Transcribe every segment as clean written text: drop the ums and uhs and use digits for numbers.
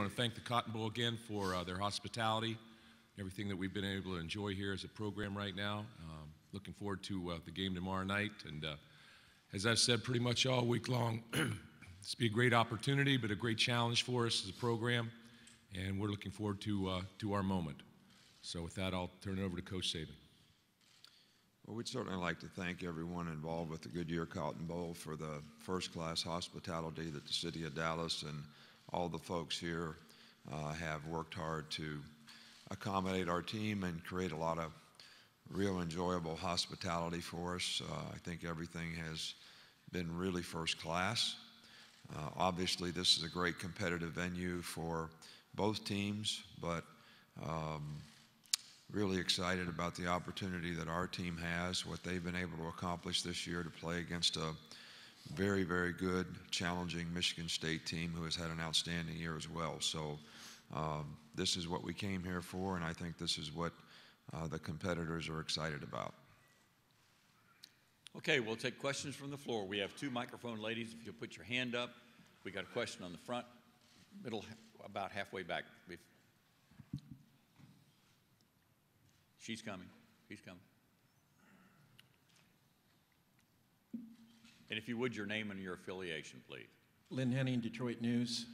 want to thank the Cotton Bowl again for their hospitality, everything that we've been able to enjoy here as a program right now. Looking forward to the game tomorrow night. And as I've said pretty much all week long, this will be a great opportunity, but a great challenge for us as a program. And we're looking forward to our moment. So with that, I'll turn it over to Coach Saban. Well, we'd certainly like to thank everyone involved with the Goodyear Cotton Bowl for the first-class hospitality that the city of Dallas and all the folks here have worked hard to accommodate our team and create a lot of real enjoyable hospitality for us. I think everything has been really first class. Obviously, this is a great competitive venue for both teams, but really excited about the opportunity that our team has, what they've been able to accomplish this year to play against a very, very good, challenging Michigan State team who has had an outstanding year as well. So this is what we came here for, and I think this is what the competitors are excited about. Okay, we'll take questions from the floor. We have two microphone ladies. If you'll put your hand up. We got a question on the front, middle, about halfway back. She's coming. He's coming. And if you would, your name and your affiliation, please. Lynn Henning, Detroit News.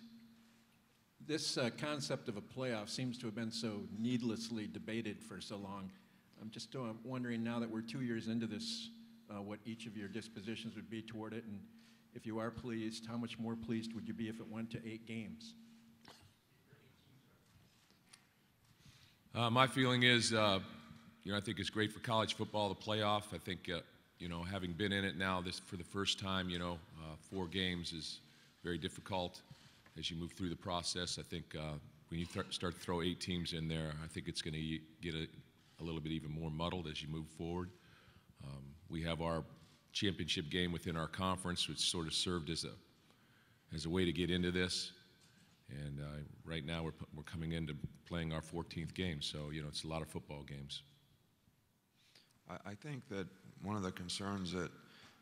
This concept of a playoff seems to have been so needlessly debated for so long. I'm just wondering now that we're 2 years into this, what each of your dispositions would be toward it, and if you are pleased, how much more pleased would you be if it went to 8 games? My feeling is, I think it's great for college football, the playoff. I think, having been in it now for the first time, 4 games is very difficult as you move through the process. I think when you start to throw 8 teams in there, I think it's going to get a little bit even more muddled as you move forward. We have our championship game within our conference, which sort of served as a way to get into this. And right now we're coming into playing our 14th game, so it's a lot of football games. I think that one of the concerns that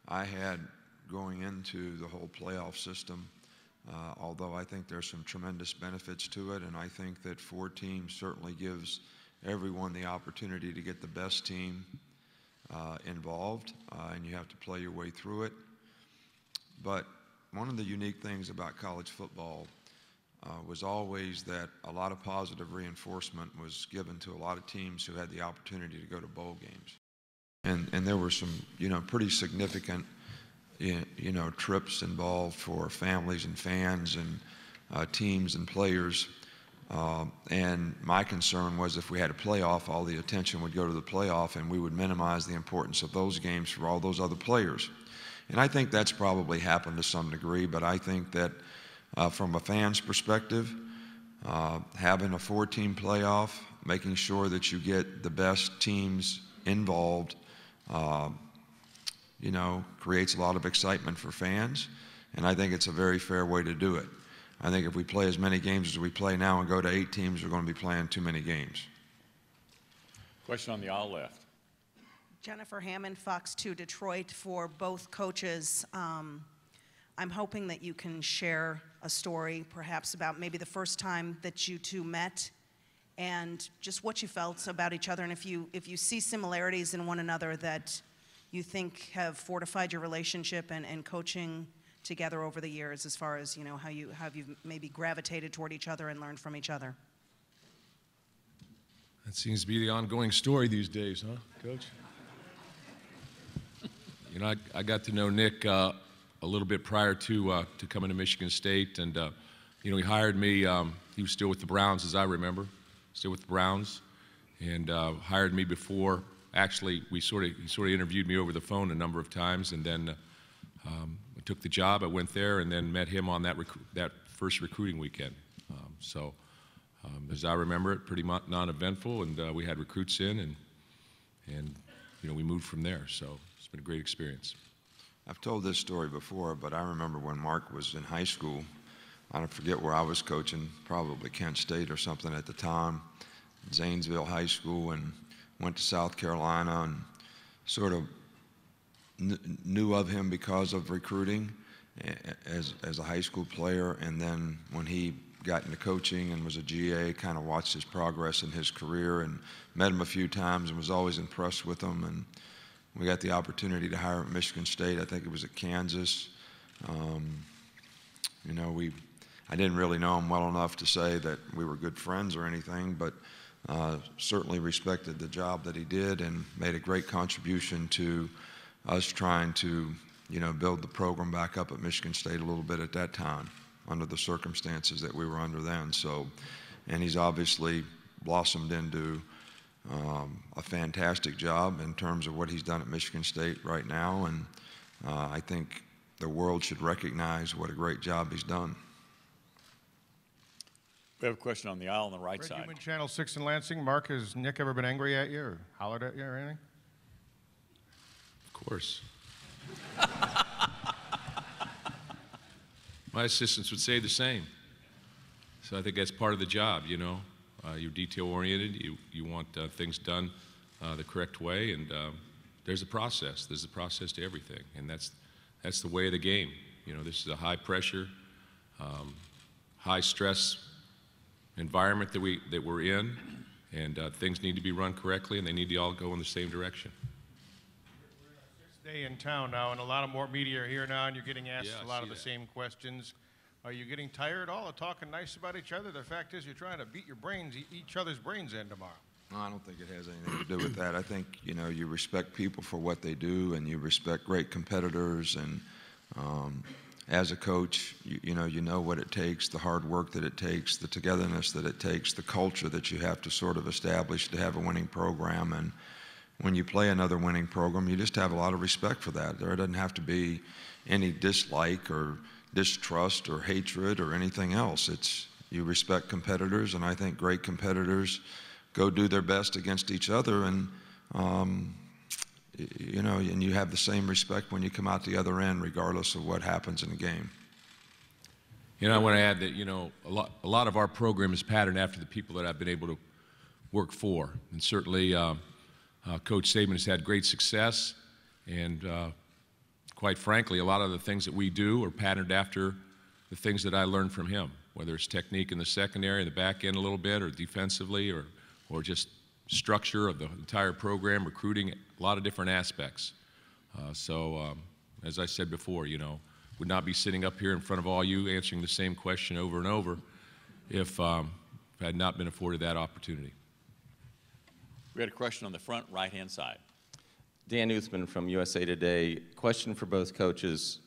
I had going into the whole playoff system, although I think there's some tremendous benefits to it, and I think that 4 teams certainly gives everyone the opportunity to get the best team involved, and you have to play your way through it. But one of the unique things about college football was always that a lot of positive reinforcement was given to a lot of teams who had the opportunity to go to bowl games. And there were some, pretty significant, trips involved for families and fans and teams and players. And my concern was if we had a playoff, all the attention would go to the playoff and we would minimize the importance of those games for all those other players. And I think that's probably happened to some degree, but I think that from a fan's perspective, having a 4-team playoff, making sure that you get the best teams involved, creates a lot of excitement for fans, and I think it's a very fair way to do it. I think if we play as many games as we play now and go to 8 teams, we're going to be playing too many games. Question on the aisle left. Jennifer Hammond, Fox 2 Detroit. For both coaches, I'm hoping that you can share a story perhaps about maybe the first time that you two met and just what you felt about each other, and if you see similarities in one another that you think have fortified your relationship and coaching together over the years, as far as how you've maybe gravitated toward each other and learned from each other. That seems to be the ongoing story these days, huh, Coach? I got to know Nick a little bit prior to coming to Michigan State, and he hired me. He was still with the Browns, as I remember. Still with the Browns, and hired me before. Actually, he sort of interviewed me over the phone a number of times, and then I took the job. I went there, and then met him on that first recruiting weekend. As I remember it, pretty non-eventful, and we had recruits in, and we moved from there. So it's been a great experience. I've told this story before, but I remember when Mark was in high school. I don't forget where I was coaching, probably Kent State or something at the time, Zanesville High School, and went to South Carolina and sort of knew of him because of recruiting as a high school player. And then when he got into coaching and was a GA, kind of watched his progress in his career and met him a few times and was always impressed with him. And we got the opportunity to hire him at Michigan State. I think it was at Kansas. You know, I didn't really know him well enough to say that we were good friends or anything, but certainly respected the job that he did and made a great contribution to us trying to, you know, build the program back up at Michigan State a little bit at that time under the circumstances that we were under then. So, and he's obviously blossomed into a fantastic job in terms of what he's done at Michigan State right now, and I think the world should recognize what a great job he's done. We have a question on the aisle on the right Greg side. Human, Channel 6 in Lansing. Mark, has Nick ever been angry at you or hollered at you or anything? Of course. My assistants would say the same. So I think that's part of the job, you know. You're detail-oriented. You want things done the correct way, and there's a process. There's a process to everything, and that's the way of the game. You know, this is a high-pressure, high-stress environment that we're in, and things need to be run correctly, and they need to all go in the same direction. We're in our 6th day in town now, and a lot of more media are here now, and you're getting asked Yeah, a lot I of the see same questions. Are you getting tired at all of talking nice about each other? The fact is, you're trying to beat each other's brains in tomorrow. No, I don't think it has anything to do with that. I think, you know, you respect people for what they do, and you respect great competitors, and as a coach, you know what it takes, the hard work that it takes, the togetherness that it takes, the culture that you have to sort of establish to have a winning program. And when you play another winning program, you just have a lot of respect for that. There doesn't have to be any dislike or distrust or hatred or anything else. It's you respect competitors, and I think great competitors go do their best against each other, and you know, and you have the same respect when you come out the other end, regardless of what happens in the game. You know, I want to add that, you know, a lot of our program is patterned after the people that I've been able to work for, and certainly Coach Saban has had great success, and quite frankly, a lot of the things that we do are patterned after the things that I learned from him, whether it's technique in the secondary, the back end a little bit, or defensively, or just structure of the entire program, recruiting, a lot of different aspects. As I said before, you know, would not be sitting up here in front of all you answering the same question over and over if I had not been afforded that opportunity. We had a question on the front right-hand side. Dan Uthman from USA Today. Question for both coaches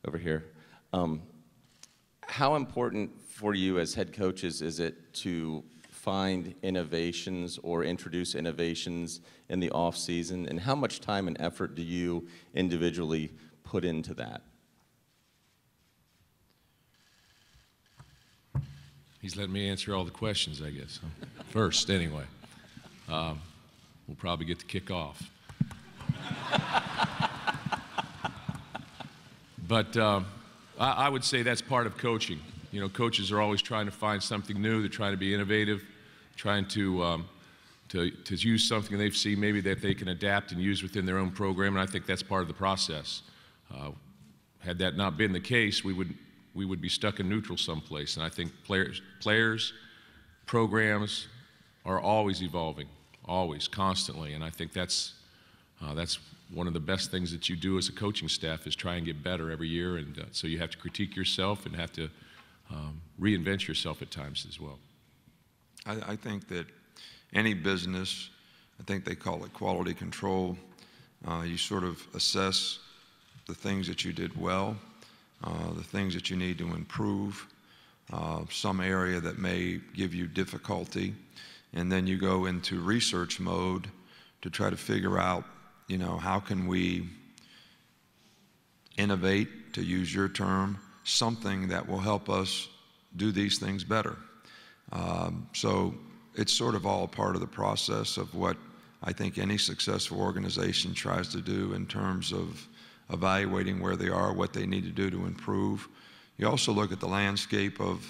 over here. How important for you as head coaches is it to find innovations or introduce innovations in the off season, and how much time and effort do you individually put into that? He's letting me answer all the questions, I guess. First, anyway. We'll probably get to kick off. But I would say that's part of coaching. You know, coaches are always trying to find something new. They're trying to be innovative, trying to use something they've seen maybe that they can adapt and use within their own program, and I think that's part of the process. Had that not been the case, we would be stuck in neutral someplace, and I think players, programs are always evolving, always, constantly, and I think that's one of the best things that you do as a coaching staff is try and get better every year, and so you have to critique yourself and have to reinvent yourself at times as well. I think that any business, I think they call it quality control, you sort of assess the things that you did well, the things that you need to improve, some area that may give you difficulty, and then you go into research mode to try to figure out, you know, how can we innovate, to use your term, something that will help us do these things better. So it's sort of all part of the process of what I think any successful organization tries to do in terms of evaluating where they are, what they need to do to improve. You also look at the landscape of,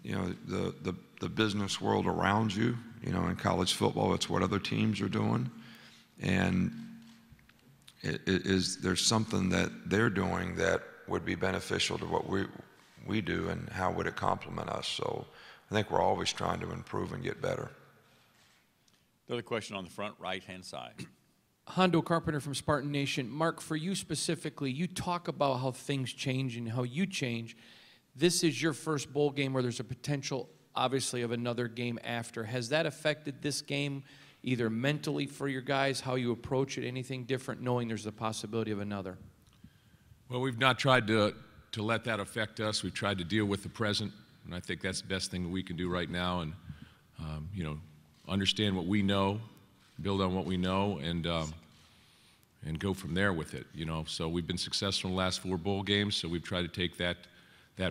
you know, the business world around you. You know, in college football, it's what other teams are doing. And there's something that they're doing that would be beneficial to what we do, and how would it complement us? So I think we're always trying to improve and get better. Another question on the front right-hand side. Hondo Carpenter from Spartan Nation. Mark, for you specifically, you talk about how things change and how you change. This is your first bowl game where there's a potential, obviously, of another game after. Has that affected this game, either mentally for your guys, how you approach it, anything different, knowing there's the possibility of another? Well, we've not tried to let that affect us. We've tried to deal with the present, and I think that's the best thing that we can do right now, and you know, understand what we know, build on what we know, and go from there with it. You know, so we've been successful in the last 4 bowl games, so we've tried to take that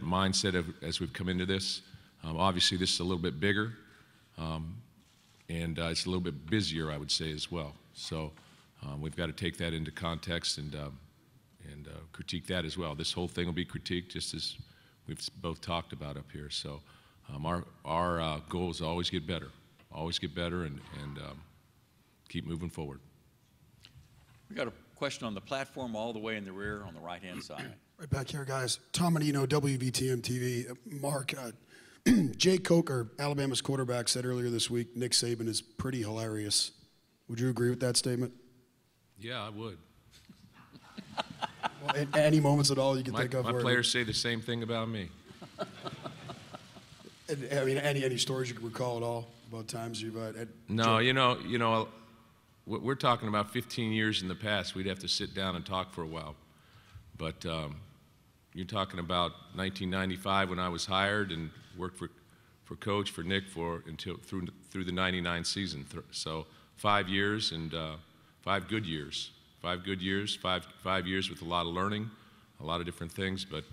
mindset as we've come into this. Obviously, this is a little bit bigger, and it's a little bit busier, I would say, as well. So we've got to take that into context and critique that as well. This whole thing will be critiqued, just as we've both talked about up here. So our goal is to always get better, and keep moving forward. We got a question on the platform all the way in the rear on the right-hand side. Right back here, guys. Tom Menino, WVTM TV. Mark, Jay Coker, Alabama's quarterback, said earlier this week Nick Saban is pretty hilarious. Would you agree with that statement? Yeah, I would. Well, any moments at all you can think of? My players say the same thing about me. I mean, any stories you can recall at all about times you've had? No, you know, we're talking about 15 years in the past. We'd have to sit down and talk for a while. But you're talking about 1995 when I was hired and worked for Coach, for Nick, until through the '99 season. So 5 years and 5 good years. 5 good years, 5 years with a lot of learning, a lot of different things. But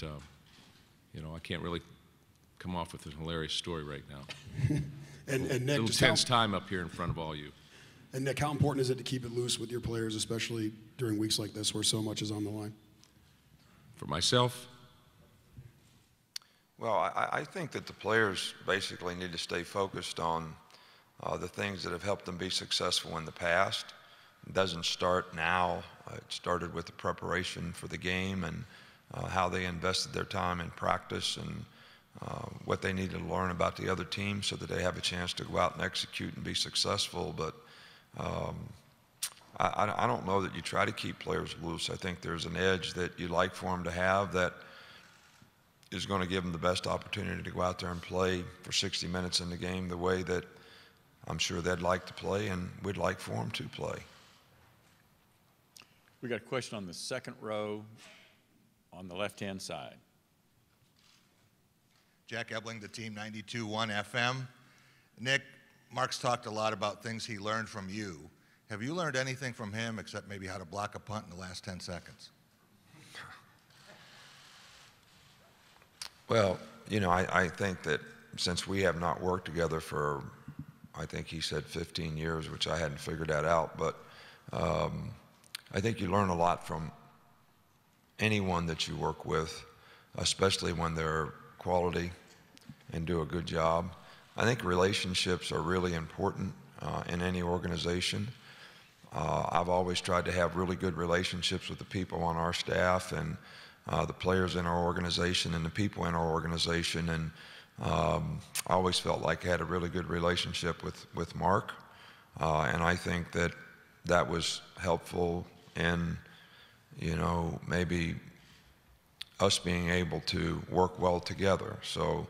you know, I can't really come off with a hilarious story right now. and Nick, little tense time up here in front of all you. And Nick, how important is it to keep it loose with your players, especially during weeks like this where so much is on the line? For myself? Well, I think that the players basically need to stay focused on the things that have helped them be successful in the past. It doesn't start now. It started with the preparation for the game and how they invested their time in practice and what they needed to learn about the other team so that they have a chance to go out and execute and be successful. But I don't know that you try to keep players loose. I think there's an edge that you'd like for them to have that is going to give them the best opportunity to go out there and play for 60 minutes in the game the way that I'm sure they'd like to play and we'd like for them to play. We got a question on the second row on the left-hand side. Jack Ebling, the Team 92.1 FM. Nick, Mark's talked a lot about things he learned from you. Have you learned anything from him except maybe how to block a punt in the last 10 seconds? Well, you know, I think that since we have not worked together for, I think he said 15 years, which I hadn't figured that out, but I think you learn a lot from anyone that you work with, especially when they're quality and do a good job. I think relationships are really important in any organization. I've always tried to have really good relationships with the people on our staff and the players in our organization and the people in our organization. And I always felt like I had a really good relationship with Mark. And I think that was helpful in, you know, maybe us being able to work well together. So,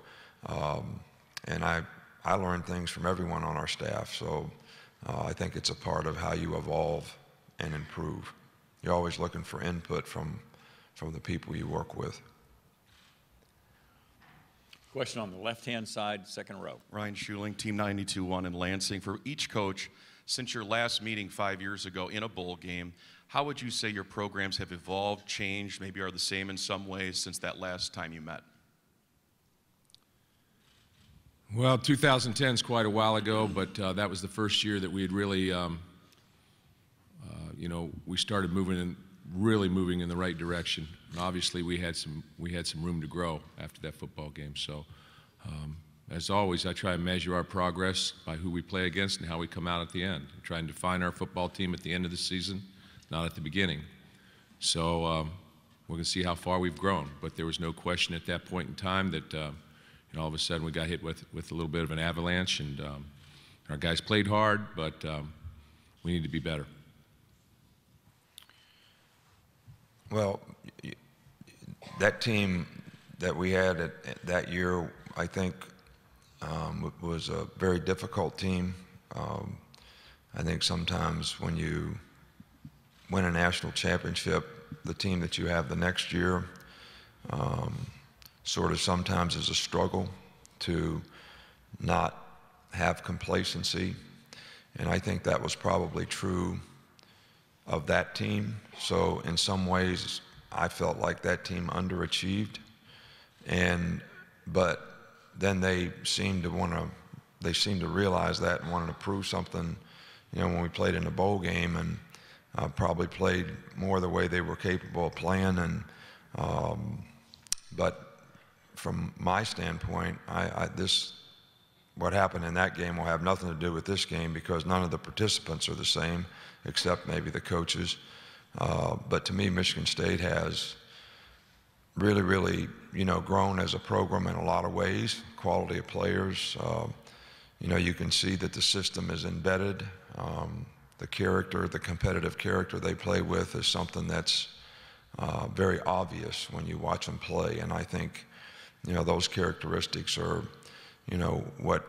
and I learned things from everyone on our staff. So I think it's a part of how you evolve and improve. You're always looking for input from the people you work with. Question on the left-hand side, second row. Ryan Schuling, Team 92.1 in Lansing. For each coach, since your last meeting 5 years ago in a bowl game, how would you say your programs have evolved, changed, maybe are the same in some ways since that last time you met? Well, 2010 is quite a while ago, but that was the first year that we had really, you know, we started really moving in the right direction. And obviously, we had some room to grow after that football game. So, as always, I try and measure our progress by who we play against and how we come out at the end. Try and define our football team at the end of the season, not at the beginning. So, we're going to see how far we've grown. But there was no question at that point in time that all of a sudden we got hit with a little bit of an avalanche, and our guys played hard, but we need to be better. Well, that team that we had that year, I think, was a very difficult team. I think sometimes when you win a national championship, the team that you have the next year sort of sometimes is a struggle to not have complacency. And I think that was probably true of that team. So in some ways, I felt like that team underachieved. But then they seemed to realize that and wanted to prove something, when we played in the bowl game, and probably played more the way they were capable of playing. But from my standpoint, what happened in that game will have nothing to do with this game, because none of the participants are the same, except maybe the coaches. But to me, Michigan State has really, grown as a program in a lot of ways. Quality of players, you can see that the system is embedded. The character, the competitive character they play with is something that's very obvious when you watch them play. And I think, those characteristics are, what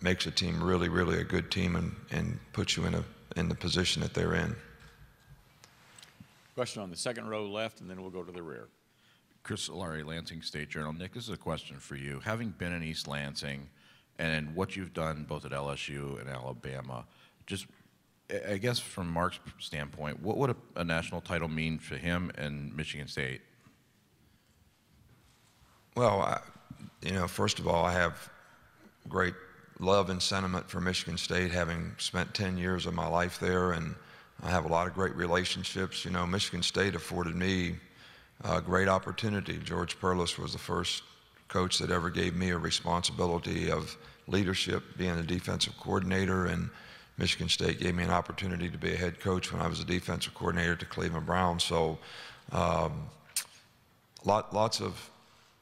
makes a team really a good team and puts you in the position that they're in. Question on the second row left, and then we'll go to the rear. Chris Solari, Lansing State Journal. Nick, this is a question for you. Having been in East Lansing and what you've done both at LSU and Alabama, just, I guess from Mark's standpoint, what would a national title mean for him and Michigan State? Well, first of all, I have great love and sentiment for Michigan State, having spent 10 years of my life there, and I have a lot of great relationships. Michigan State afforded me a great opportunity. George Perlis was the first coach that ever gave me a responsibility of leadership, being a defensive coordinator, and Michigan State gave me an opportunity to be a head coach when I was a defensive coordinator to Cleveland Browns. So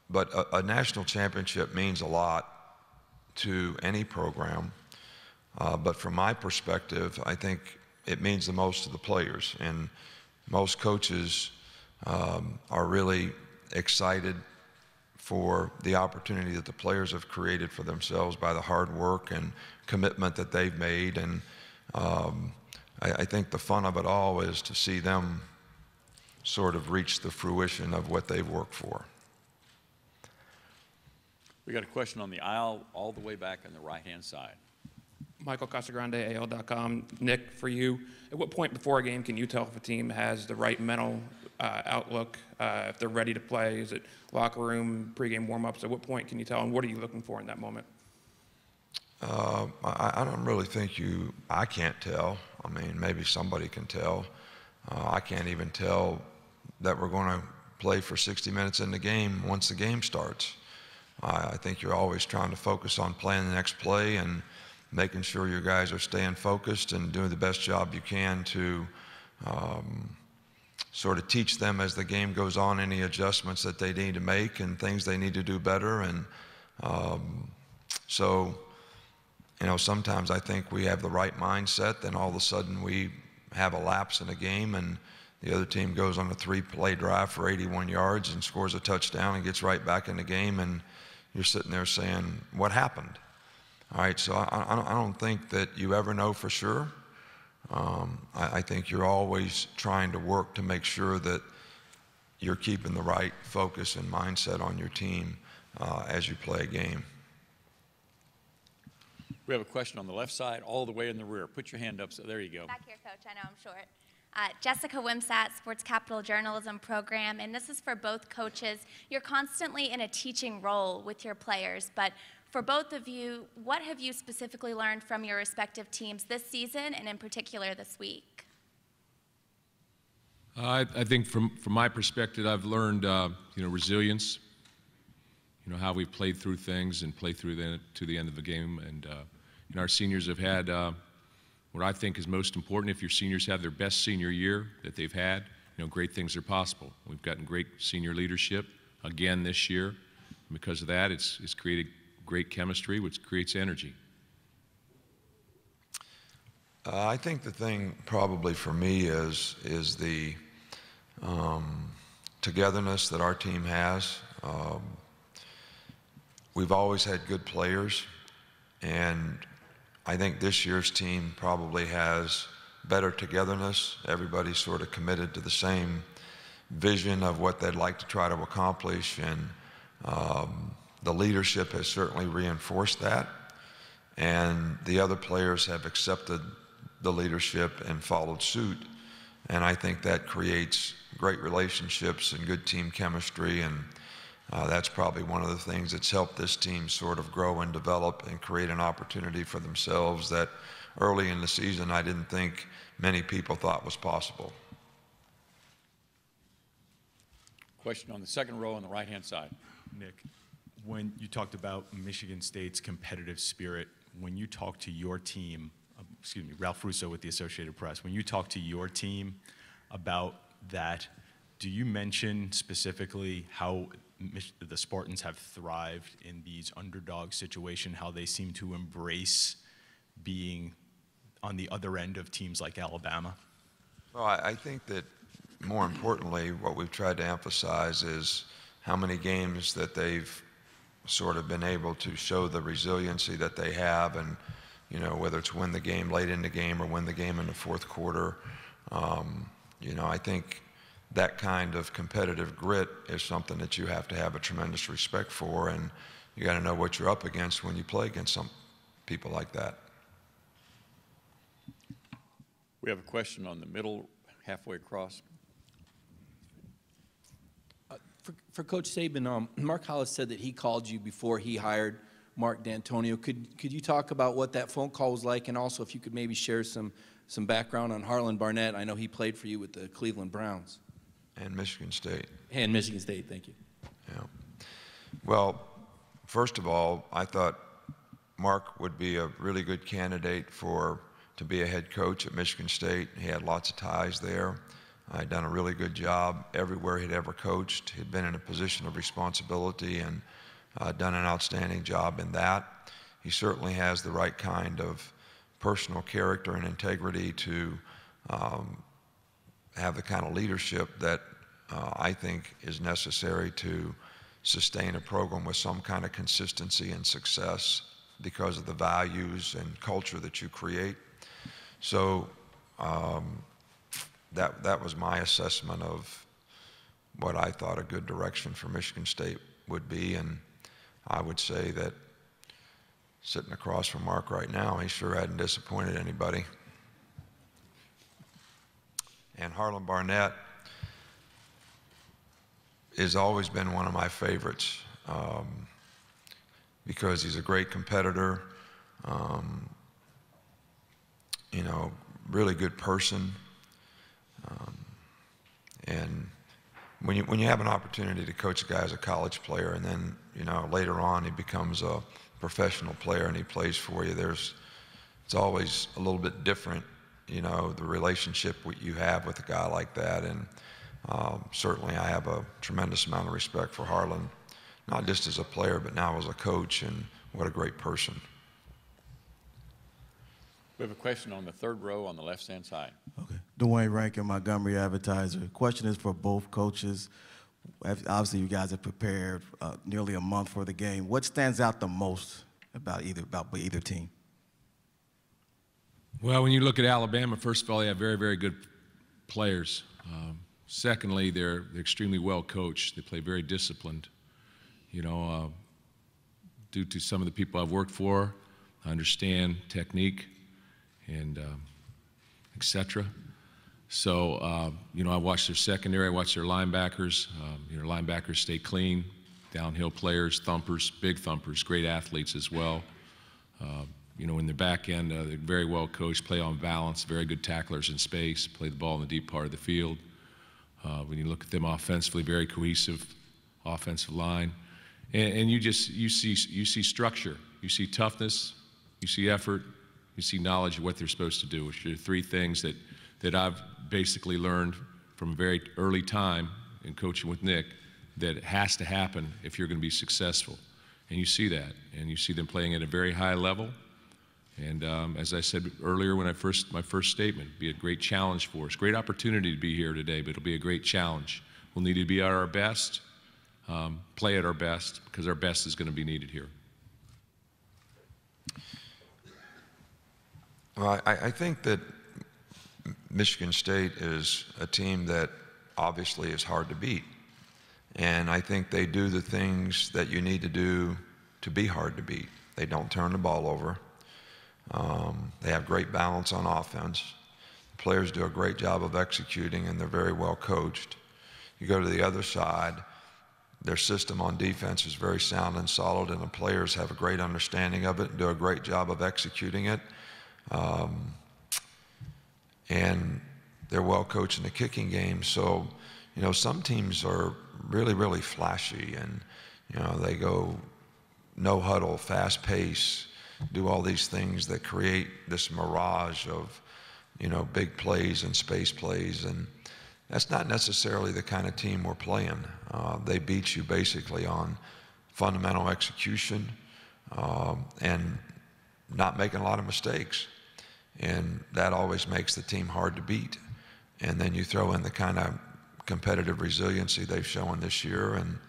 but a national championship means a lot to any program. But from my perspective, I think it means the most to the players. And most coaches are really excited for the opportunity that the players have created for themselves by the hard work and commitment that they've made. And I think the fun of it all is to see them sort of reach the fruition of what they've worked for. We got a question on the aisle all the way back on the right-hand side. Michael Casagrande, AL.com. Nick, for you, at what point before a game can you tell if a team has the right mental outlook, if they're ready to play? Is it locker room, pregame warm-ups? At what point can you tell, and what are you looking for in that moment? I don't really think I can't tell. I mean, maybe somebody can tell. I can't even tell that we're going to play for 60 minutes in the game once the game starts. I think you're always trying to focus on playing the next play and making sure your guys are staying focused and doing the best job you can to sort of teach them as the game goes on any adjustments that they need to make and things they need to do better. And so, sometimes I think we have the right mindset, then all of a sudden we have a lapse in a game and the other team goes on a 3-play drive for 81 yards and scores a touchdown and gets right back in the game, and you're sitting there saying, what happened? All right, so I don't think that you ever know for sure. I think you're always trying to work to make sure that you're keeping the right focus and mindset on your team as you play a game. We have a question on the left side, all the way in the rear. Put your hand up. So there you go. Back here, Coach. I know I'm short. Jessica Wimsat, Sports Capital Journalism Program, and this is for both coaches. You're constantly in a teaching role with your players, but for both of you, what have you specifically learned from your respective teams this season and in particular this week? I think from my perspective, I've learned resilience, how we've played through things and played through to the end of the game. And our seniors have had what I think is most important. If your seniors have their best senior year that they've had, great things are possible. We've gotten great senior leadership again this year. And because of that, it's created great chemistry, which creates energy. I think the thing probably for me is the togetherness that our team has. We've always had good players, and I think this year's team probably has better togetherness. Everybody's sort of committed to the same vision of what they'd like to try to accomplish, and the leadership has certainly reinforced that, and the other players have accepted the leadership and followed suit. And I think that creates great relationships and good team chemistry, and that's probably one of the things that's helped this team sort of grow and develop and create an opportunity for themselves that early in the season I didn't think many people thought was possible. Question on the second row on the right-hand side. Nick, when you talked about Michigan State's competitive spirit, when you talk to your team, Ralph Russo with the Associated Press, when you talk to your team about that, do you mention specifically how the Spartans have thrived in these underdog situations, how they seem to embrace being on the other end of teams like Alabama? Well, I think that more importantly, what we've tried to emphasize is how many games that they've sort of been able to show the resiliency that they have, and whether it's win the game late in the game or win the game in the fourth quarter. I think that kind of competitive grit is something that you have to have a tremendous respect for, and you got to know what you're up against when you play against some people like that. We have a question on the middle, halfway across. For Coach Saban, Mark Hollis said that he called you before he hired Mark Dantonio. Could you talk about what that phone call was like, and also if you could maybe share some background on Harlan Barnett? I know he played for you with the Cleveland Browns. And Michigan State. And Michigan State, thank you. Yeah. Well, first of all, I thought Mark would be a really good candidate to be a head coach at Michigan State. He had lots of ties there. I'd done a really good job everywhere he'd ever coached. He'd been in a position of responsibility and done an outstanding job in that. He certainly has the right kind of personal character and integrity to have the kind of leadership that I think is necessary to sustain a program with some kind of consistency and success because of the values and culture that you create. So that was my assessment of what I thought a good direction for Michigan State would be, and I would say that sitting across from Mark right now, he sure hadn't disappointed anybody. And Harlan Barnett has always been one of my favorites because he's a great competitor, really good person. And when you have an opportunity to coach a guy as a college player, and then later on he becomes a professional player and he plays for you, it's always a little bit different, the relationship you have with a guy like that. And certainly I have a tremendous amount of respect for Harlan, not just as a player, but now as a coach, and what a great person. We have a question on the third row on the left-hand side. Okay. Dwayne Rankin, Montgomery Advertiser. Question is for both coaches. Obviously, you guys have prepared nearly a month for the game. What stands out the most about either team? Well, when you look at Alabama, first of all, they have very, very good players. Secondly, they're extremely well coached. They play very disciplined. Due to some of the people I've worked for, I understand technique and et cetera. So, I watch their secondary, I watch their linebackers. Linebackers stay clean, downhill players, thumpers, big thumpers, great athletes as well. In the back end, they're very well coached, play on balance, very good tacklers in space, play the ball in the deep part of the field. When you look at them offensively, very cohesive offensive line. And you see structure, you see toughness, you see effort, you see knowledge of what they're supposed to do, which are three things that I've basically learned from a very early time in coaching with Nick that it has to happen if you're going to be successful. And you see that, and you see them playing at a very high level. And as I said earlier when my first statement, it'll be a great challenge for us. Great opportunity to be here today, but it'll be a great challenge. We'll need to be at our best, play at our best, because our best is going to be needed here. Well, I think that Michigan State is a team that obviously is hard to beat. And I think they do the things that you need to do to be hard to beat. They don't turn the ball over. They have great balance on offense. The players do a great job of executing, and they're very well coached. You go to the other side, their system on defense is very sound and solid, and the players have a great understanding of it and do a great job of executing it. And they're well coached in the kicking game. So, you know, some teams are really, really flashy, and, you know, they go no huddle, fast pace, do all these things that create this mirage of, you know, big plays and space plays. And that's not necessarily the kind of team we're playing. They beat you basically on fundamental execution and not making a lot of mistakes. And that always makes the team hard to beat. And then you throw in the kind of competitive resiliency they've shown this year, and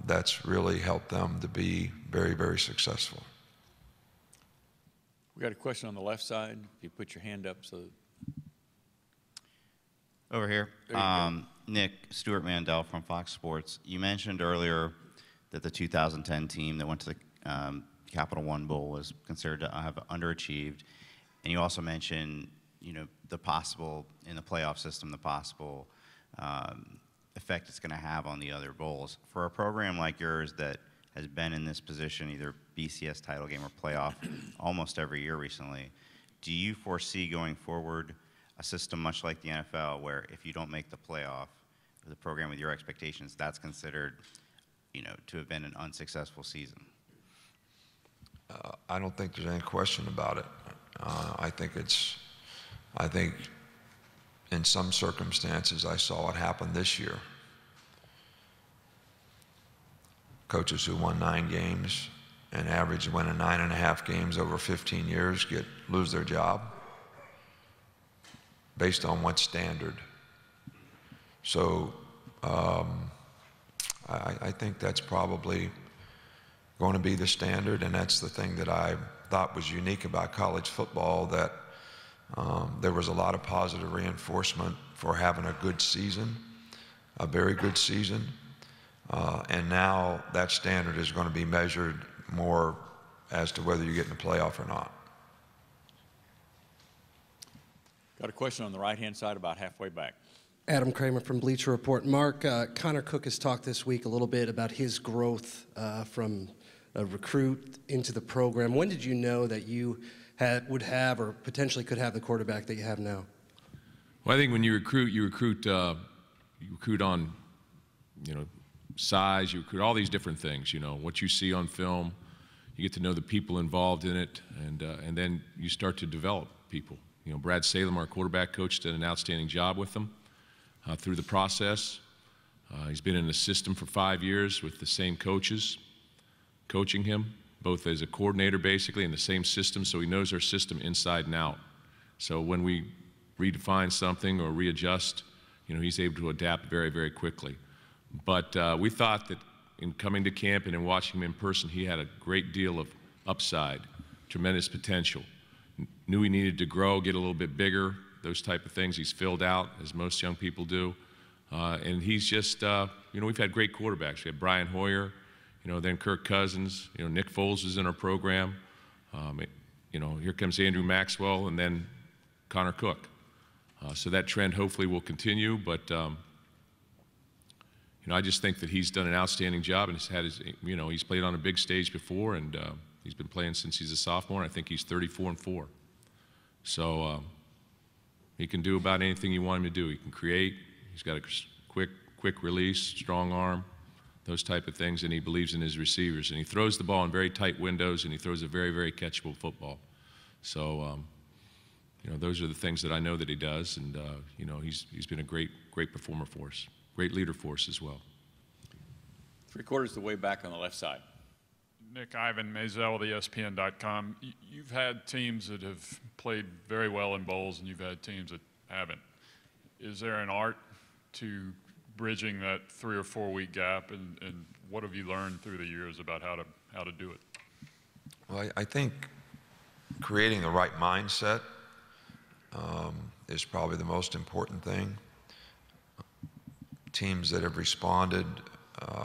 that's really helped them to be very, very successful. We got a question on the left side. If you put your hand up so. Over here. There you go. Nick, Stuart Mandel from Fox Sports. You mentioned earlier that the 2010 team that went to the Capital One Bowl was considered to have underachieved. And you also mentioned, you know, the possible, in the playoff system, the possible effect it's going to have on the other bowls. For a program like yours that has been in this position, either BCS title game or playoff, almost every year recently, do you foresee going forward a system much like the NFL where if you don't make the playoff, the program with your expectations, that's considered, you know, to have been an unsuccessful season? I don't think there's any question about it. I think in some circumstances I saw it happen this year. Coaches who won 9 games and average winning 9.5 games over 15 years lose their job based on what standard. So I think that's probably going to be the standard, and that's the thing that I thought was unique about college football, that there was a lot of positive reinforcement for having a good season, a very good season, and now that standard is going to be measured more as to whether you get in the playoff or not. Got a question on the right-hand side about halfway back. Adam Kramer from Bleacher Report. Mark, Connor Cook has talked this week a little bit about his growth from a recruit into the program. When did you know that you would have or potentially could have the quarterback that you have now? Well, I think when you recruit on, you know, size, you recruit all these different things, you know, what you see on film, you get to know the people involved in it, and then you start to develop people. You know, Brad Salem, our quarterback coach, did an outstanding job with them through the process. He's been in the system for 5 years with the same coaches coaching him, both as a coordinator basically in the same system, so he knows our system inside and out. So when we redefine something or readjust, you know, he's able to adapt very, very quickly. But we thought that in coming to camp and in watching him in person, he had a great deal of upside, tremendous potential. Knew he needed to grow, get a little bit bigger, those type of things. He's filled out, as most young people do. And he's just, you know, we've had great quarterbacks. We had Brian Hoyer, you know, then Kirk Cousins, you know, Nick Foles is in our program. You know, here comes Andrew Maxwell, and then Connor Cook. So that trend hopefully will continue, but you know, I just think that he's done an outstanding job, and he's had his, you know, he's played on a big stage before, and he's been playing since he's a sophomore. I think he's 34-4. So he can do about anything you want him to do. He can create. He's got a quick release, strong arm, those type of things, and he believes in his receivers. And he throws the ball in very tight windows, and he throws a very, very catchable football. So, you you know, those are the things that I know that he does, and you know, he's been a great performer for us, great leader for us as well. 3/4 the way back on the left side. Nick, Ivan Mazel with ESPN.com. You've had teams that have played very well in bowls, and you've had teams that haven't. Is there an art to bridging that 3 or 4 week gap, and what have you learned through the years about how to do it? Well, I think creating the right mindset is probably the most important thing. Teams that have responded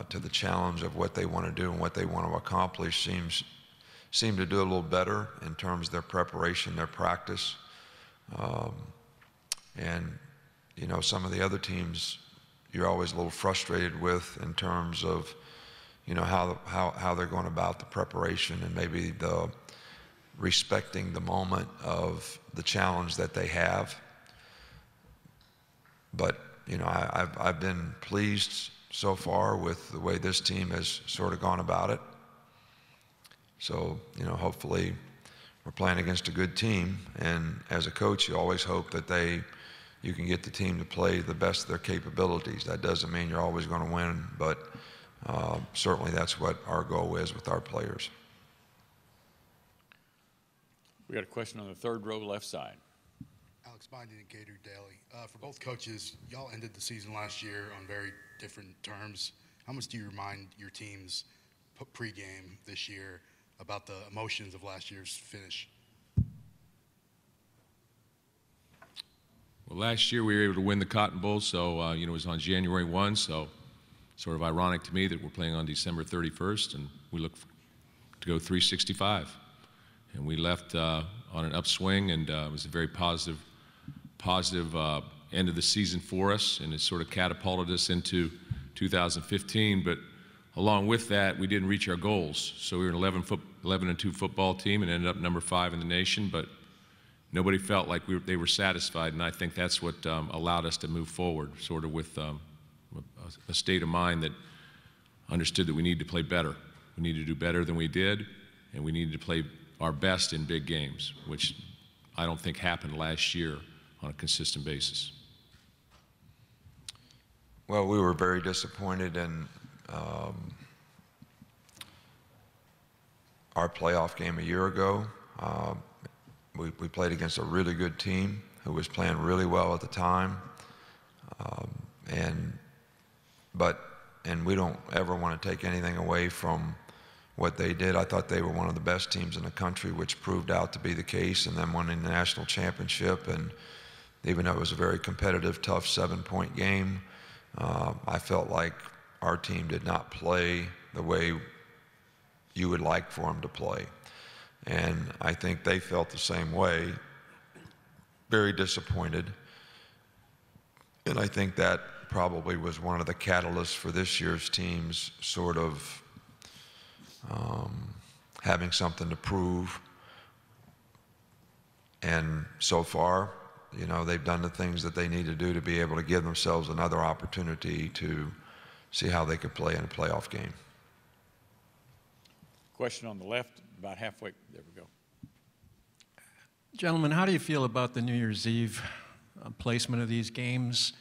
to the challenge of what they want to do and what they want to accomplish seem to do a little better in terms of their preparation, their practice. And, you know, some of the other teams you're always a little frustrated with in terms of, you know, how they're going about the preparation and maybe the respecting the moment of the challenge that they have. But, you know, I've been pleased so far with the way this team has sort of gone about it. So, you know, hopefully we're playing against a good team, and as a coach, you always hope that you can get the team to play the best of their capabilities. That doesn't mean you're always going to win, but certainly that's what our goal is with our players. We got a question on the 3rd row left side. Alex Binding at Gator Daily. For both coaches, y'all ended the season last year on very different terms. How much do you remind your teams pregame this year about the emotions of last year's finish? Well, last year we were able to win the Cotton Bowl, so you know, it was on January 1, so sort of ironic to me that we're playing on December 31st, and we look to go 365. And we left on an upswing, and it was a very positive end of the season for us, and it sort of catapulted us into 2015. But along with that, we didn't reach our goals. So we were an 11-2 football team and ended up number 5 in the nation, but nobody felt like they were satisfied, and I think that's what allowed us to move forward, sort of with a state of mind that understood that we needed to play better. We needed to do better than we did, and we needed to play our best in big games, which I don't think happened last year on a consistent basis. Well, we were very disappointed in our playoff game a year ago. We played against a really good team who was playing really well at the time, and we don't ever want to take anything away from what they did. I thought they were one of the best teams in the country, which proved out to be the case, and then winning the national championship. And even though it was a very competitive, tough 7-point game, I felt like our team did not play the way you would like for them to play. And I think they felt the same way, very disappointed. And I think that probably was one of the catalysts for this year's team's sort of having something to prove. And so far, you know, they've done the things that they need to do to be able to give themselves another opportunity to see how they could play in a playoff game. Question on the left, about halfway. There we go. Gentlemen, how do you feel about the New Year's Eve placement of these games,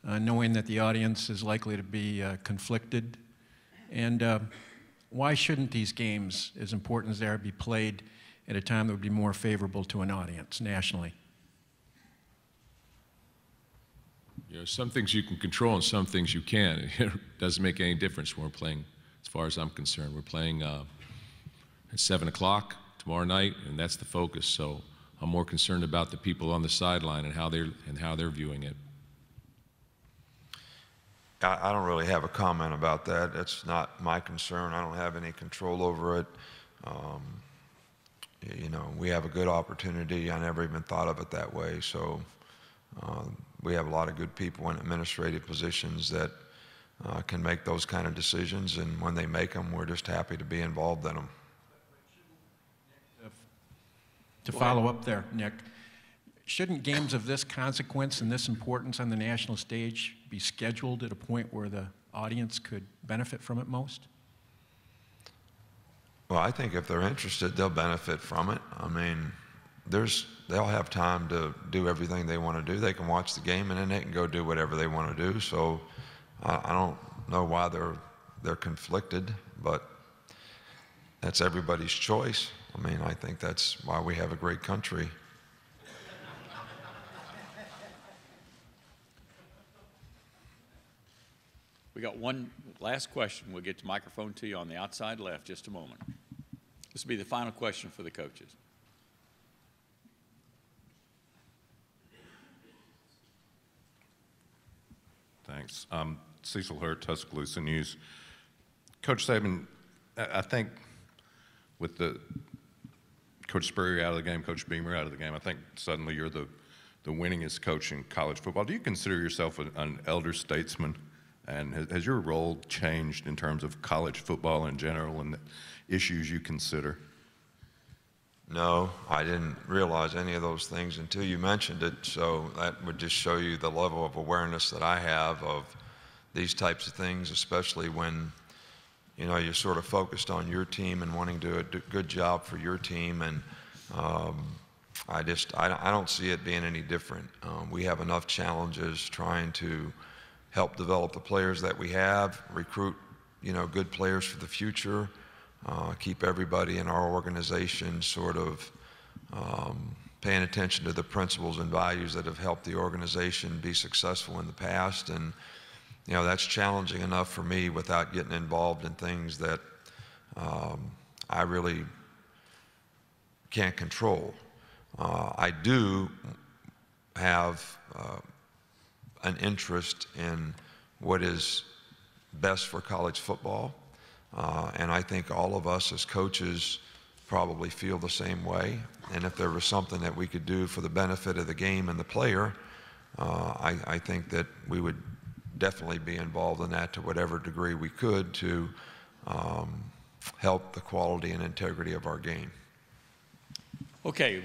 knowing that the audience is likely to be conflicted? And why shouldn't these games, as important as they are, be played at a time that would be more favorable to an audience nationally? You know, some things you can control and some things you can't. It doesn't make any difference when we're playing, as far as I'm concerned. We're playing at 7 o'clock tomorrow night, and that's the focus. So I'm more concerned about the people on the sideline and how they're viewing it. I don't really have a comment about that. That's not my concern. I don't have any control over it. You know, we have a good opportunity. I never even thought of it that way. So we have a lot of good people in administrative positions that can make those kind of decisions, and when they make them, we're just happy to be involved in them. To follow up there, Nick, shouldn't games of this consequence and this importance on the national stage be scheduled at a point where the audience could benefit from it most? Well, I think if they're interested, they'll benefit from it. I mean, they'll have time to do everything they want to do. They can watch the game and then they can go do whatever they want to do. So I don't know why they're conflicted, but that's everybody's choice. I mean, I think that's why we have a great country. We got one last question. We'll get the microphone to you on the outside left just a moment. This will be the final question for the coaches. Thanks. Cecil Hurt, Tuscaloosa News. Coach Saban, I think with the Coach Spurrier out of the game, Coach Beamer out of the game, I think suddenly you're the winningest coach in college football. Do you consider yourself an elder statesman? And has your role changed in terms of college football in general and the issues you consider? No, I didn't realize any of those things until you mentioned it, so that would just show you the level of awareness that I have of these types of things, especially when, you know, you're sort of focused on your team and wanting to do a good job for your team, and I don't see it being any different. We have enough challenges trying to help develop the players that we have, recruit, you know, good players for the future, keep everybody in our organization sort of paying attention to the principles and values that have helped the organization be successful in the past. And, you know, that's challenging enough for me without getting involved in things that I really can't control. I do have an interest in what is best for college football. And I think all of us as coaches probably feel the same way. And if there was something that we could do for the benefit of the game and the player, I think that we would definitely be involved in that to whatever degree we could to help the quality and integrity of our game. Okay.